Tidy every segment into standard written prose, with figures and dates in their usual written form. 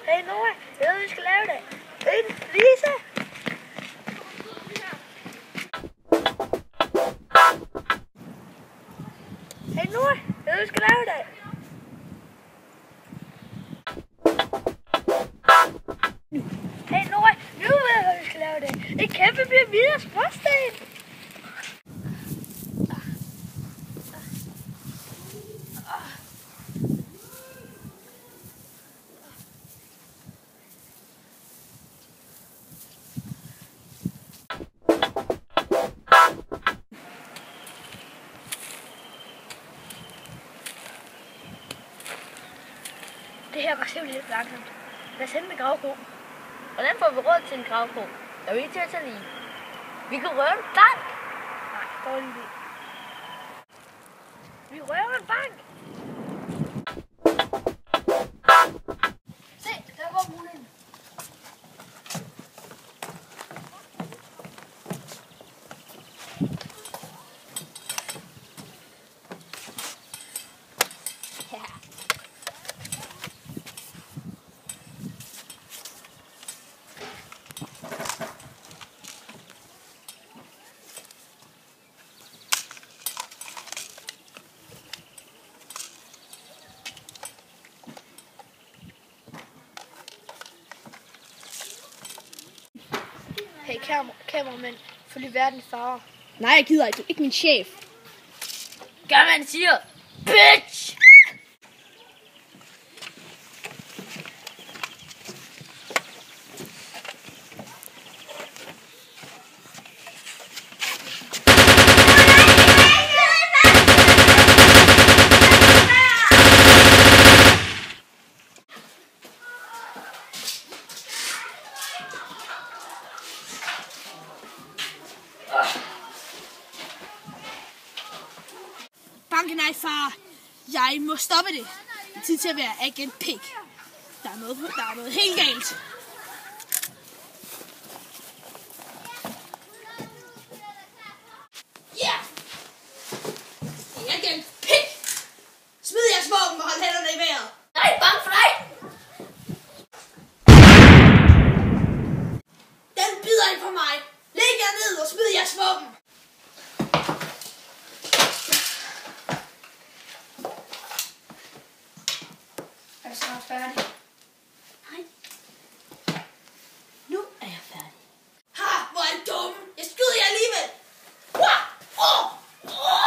Hey Noah, jeg ved, vi skal lave det. Hey Lisa! Hey Noah, jeg ved, vi skal lave det. Hey Noah, nu ved jeg, hvad vi skal lave det. Et kæmpe pyramide af småsten. Det her går simpelthen langsomt. Lad os hente en gravko. Hvordan får vi råd til en gravko? Er vi ikke til at tage lige? Vi kan røve en bank. Nej, dårlig idé. Vi røver en bank. Se, der går muligheden. Hey, kameramænd, følg verden i fare. Nej, jeg gider ikke. Du er ikke min chef. Gør hvad han siger. Bitch! Banken er i fare. Jeg må stoppe det. Det er tid til at være agent Pig. Der er noget helt galt. Ja! Det er agent Pig! Smid jeres våben og hold hænderne i vejret. Nej, bange for dig! Den bider ikke på mig. Læg jer ned og smid jeres våben. Er du snart færdig? Nej. Nu er jeg færdig. Ha! Hvor er I dumme! Jeg skyder jer alligevel!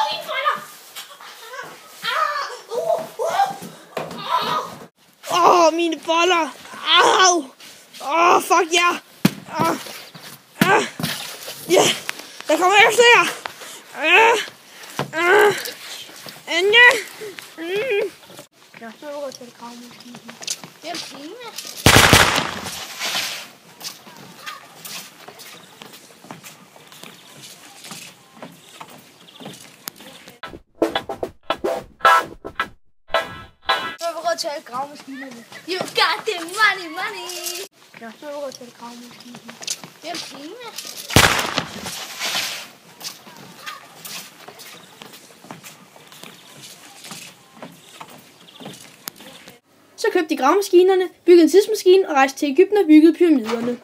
Mine boller! Mine boller! Au! Fuck ja! Ja! Der kommer efter jer! Jeg skal over til gravmaskinen. Det er fint. Jeg vil råd til alle gravemaskinerne. You got the money! Jeg skal over til gravmaskinen. Det er fint. Så købte de gravemaskinerne, byggede en tidsmaskine og rejste til Egypten og byggede pyramiderne.